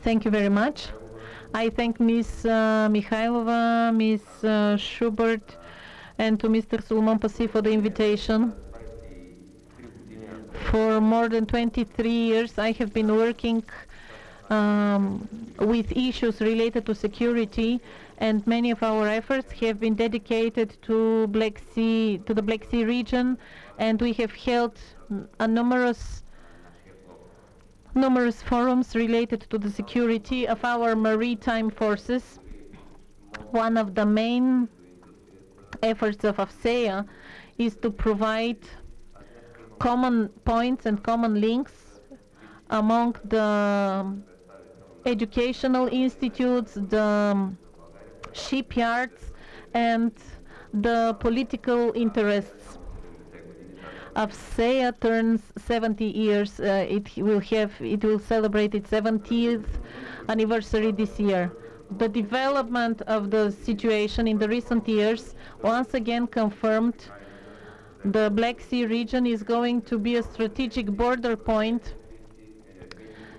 Thank you very much. I thank Ms. Mikhailova, Ms. Schubert, and to Mr. Sulman Pasi for the invitation. For more than 23 years, I have been working with issues related to security, and many of our efforts have been dedicated to the Black Sea region, and we have held numerous forums related to the security of our maritime forces. One of the main efforts of AFCEA is to provide common points and common links among the educational institutes, the shipyards, and the political interests. AFCEA turns 70 years. It will celebrate its 70th anniversary this year. The development of the situation in the recent years once again confirmed the Black Sea region is going to be a strategic border point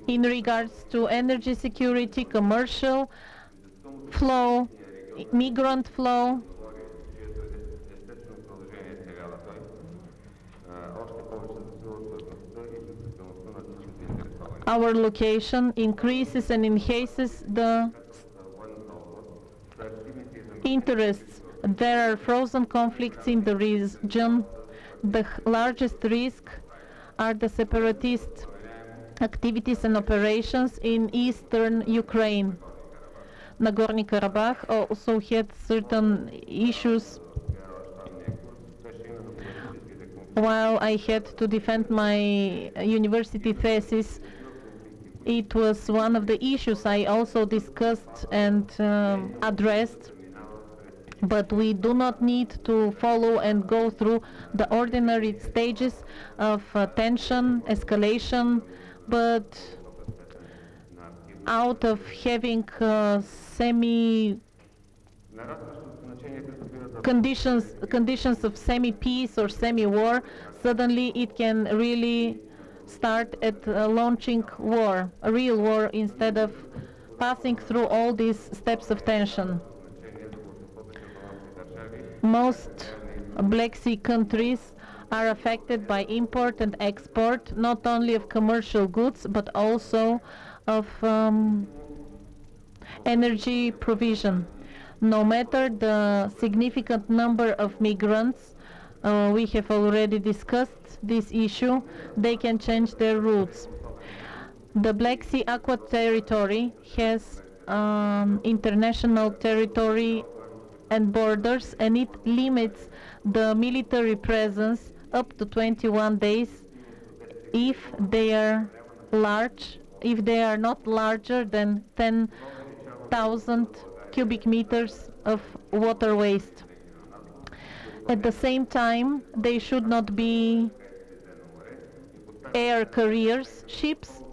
in regards to energy security, commercial flow, migrant flow. Our location increases and enhances the interests. There are frozen conflicts in the region. The largest risk are the separatist activities and operations in eastern Ukraine. Nagorno Karabakh also had certain issues. While I had to defend my university thesis, it was one of the issues I also discussed and addressed. But we do not need to follow and go through the ordinary stages of tension, escalation, but out of having conditions of semi-peace or semi-war, suddenly it can really start at launching war, a real war, instead of passing through all these steps of tension. Most Black Sea countries are affected by import and export, not only of commercial goods, but also of energy provision. No matter the significant number of migrants, we have already discussed this issue, they can change their routes. The Black Sea Aqua Territory has international territory and borders, and it limits the military presence up to 21 days if they are not larger than 10,000 cubic meters of water waste. At the same time, they should not be air carriers, ships,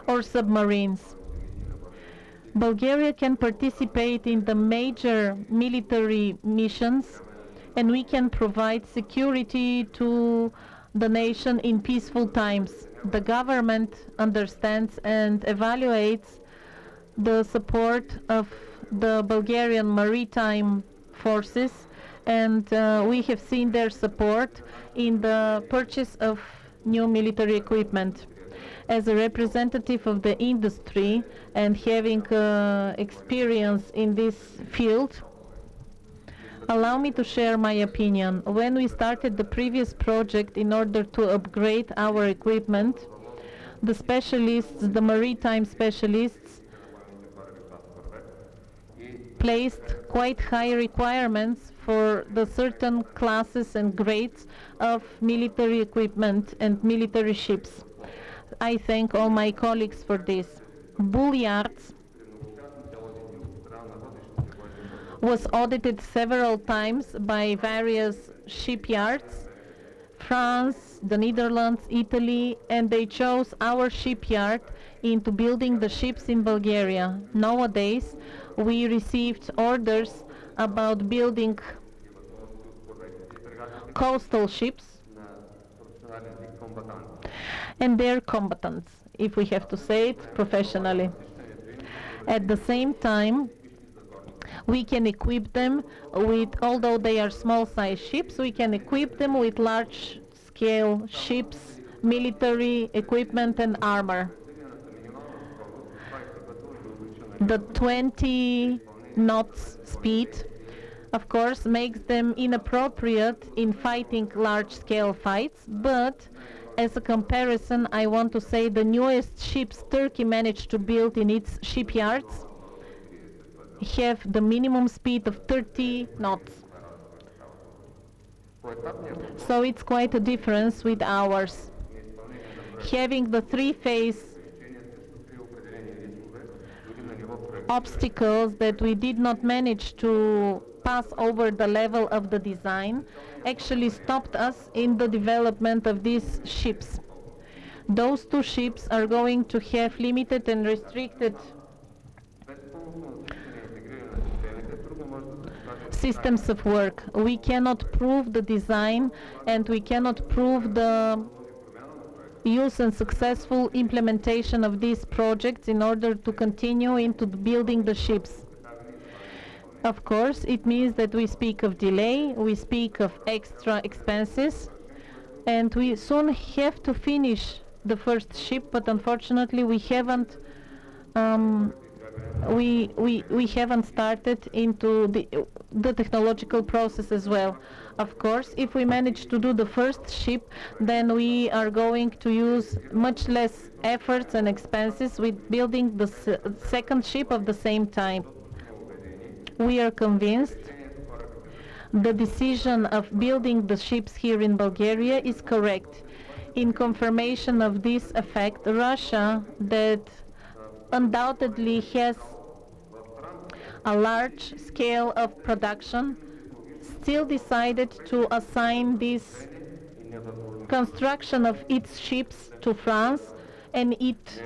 or submarines. Bulgaria can participate in the major military missions, and we can provide security to the nation in peaceful times. The government understands and evaluates the support of the Bulgarian maritime forces, and we have seen their support in the purchase of new military equipment. As a representative of the industry and having experience in this field, allow me to share my opinion. When we started the previous project in order to upgrade our equipment, the specialists, the maritime specialists, placed quite high requirements for the certain classes and grades of military equipment and military ships. I thank all my colleagues for this. BULYARD was audited several times by various shipyards, France, the Netherlands, Italy, and they chose our shipyard into building the ships in Bulgaria. Nowadays, we received orders about building coastal ships and their combatants, if we have to say it professionally. At the same time, we can equip them with, although they are small size ships, we can equip them with large scale ships, military equipment and armor. The 20 knots speed, of course, makes them inappropriate in fighting large scale fights, but as a comparison, I want to say the newest ships Turkey managed to build in its shipyards have the minimum speed of 30 knots. So it's quite a difference with ours. Having the three-phase obstacles that we did not manage to pass over the level of the design actually stopped us in the development of these ships. Those two ships are going to have limited and restricted systems of work. We cannot prove the design and we cannot prove the use and successful implementation of these projects in order to continue into building the ships. Of course, it means that we speak of delay, we speak of extra expenses, and we soon have to finish the first ship, but unfortunately we haven't we haven't started into the technological process as well. Of course, if we manage to do the first ship, then we are going to use much less efforts and expenses with building the second ship of the same time. We are convinced the decision of building the ships here in Bulgaria is correct. In confirmation of this effect, Russia, that undoubtedly has a large scale of production, still decided to assign this construction of its ships to France, and it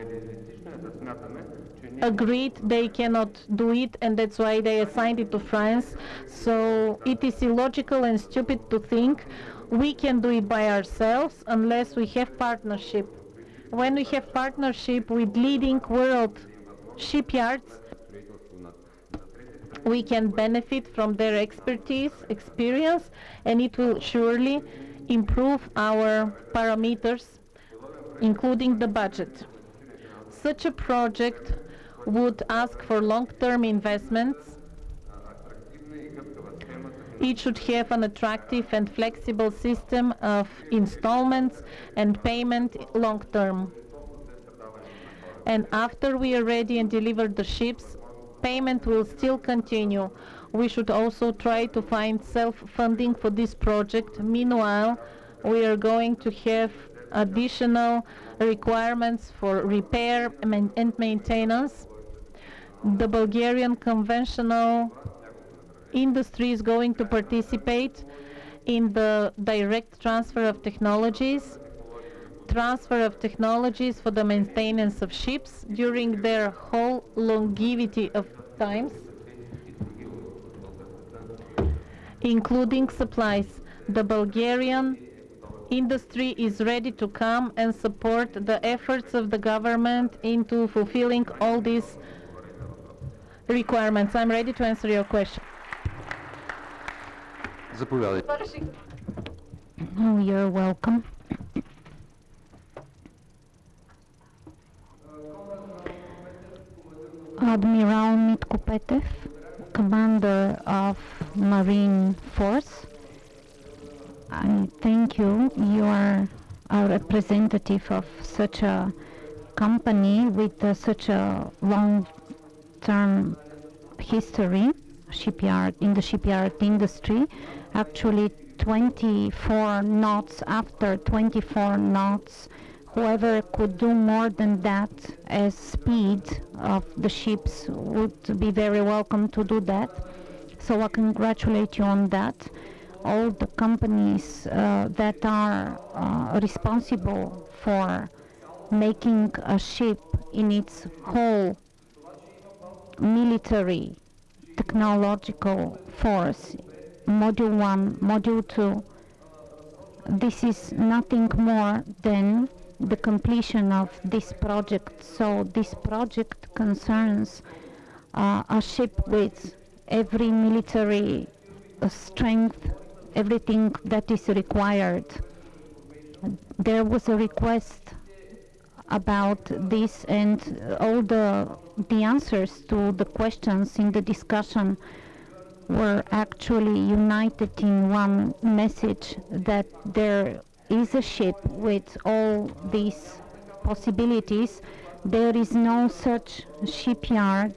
agreed they cannot do it, and that's why they assigned it to France. So it is illogical and stupid to think we can do it by ourselves unless we have partnership. When we have partnership with leading world shipyards, we can benefit from their expertise, experience, and it will surely improve our parameters, including the budget. Such a project would ask for long-term investments. It should have an attractive and flexible system of installments and payment long-term. And after we are ready and deliver the ships, payment will still continue. We should also try to find self-funding for this project. Meanwhile, we are going to have additional requirements for repair and maintenance. The Bulgarian conventional industry is going to participate in the direct transfer of technologies for the maintenance of ships during their whole longevity of times, including supplies. The Bulgarian industry is ready to come and support the efforts of the government into fulfilling all these requirements. I'm ready to answer your question. Oh, you're welcome. Admiral Mitko Petev, Commander of Marine Force. I thank you. You are a representative of such a company with such a long-term history, in the shipyard industry. Actually, 24 knots, after 24 knots, whoever could do more than that as speed of the ships would be very welcome to do that. So I congratulate you on that. All the companies that are responsible for making a ship in its whole military technological force, Module 1, Module 2, this is nothing more than the completion of this project. So this project concerns a ship with every military strength, everything that is required. There was a request about this, and all the answers to the questions in the discussion were actually united in one message, that there is a ship with all these possibilities. There is no such shipyard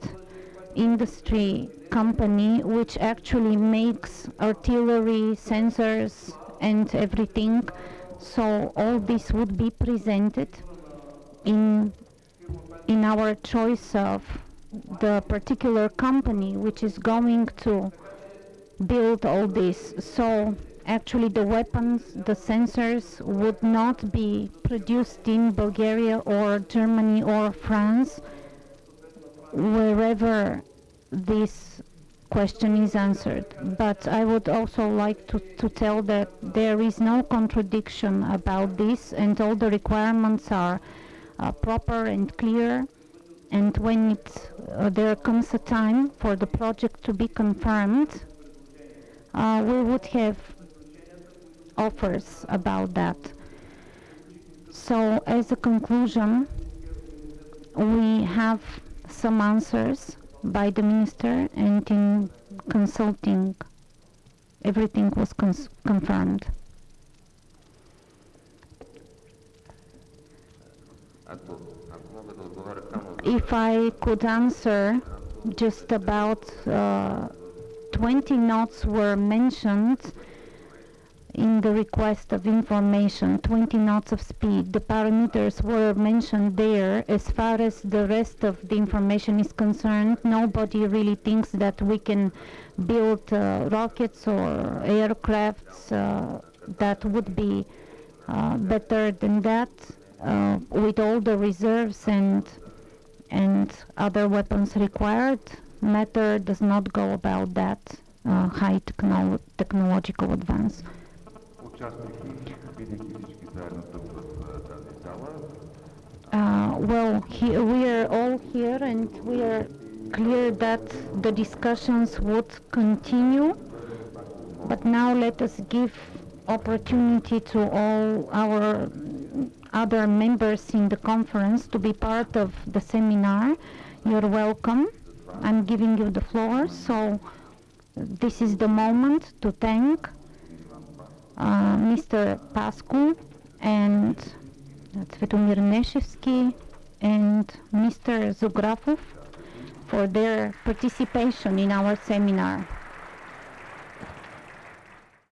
industry company which actually makes artillery, sensors and everything. So all this would be presented in our choice of the particular company which is going to build all this. So actually the weapons, the sensors would not be produced in Bulgaria or Germany or France, wherever this question is answered. But I would also like to tell that there is no contradiction about this, and all the requirements are proper and clear. And when there comes a time for the project to be confirmed, we would have offers about that. So as a conclusion, we have some answers by the minister, and in consulting everything was confirmed. If I could answer, just about 20 knots were mentioned in the request of information, 20 knots of speed. The parameters were mentioned there. As far as the rest of the information is concerned, nobody really thinks that we can build rockets or aircrafts that would be better than that, with all the reserves and other weapons required. Matter does not go about that high technological advance. Well, we are all here, and we are clear that the discussions would continue. But now let us give opportunity to all our other members in the conference to be part of the seminar. You're welcome. I'm giving you the floor. So this is the moment to thank Mr. Pascu and Svetomir Neshevsky and Mr. Zografov for their participation in our seminar.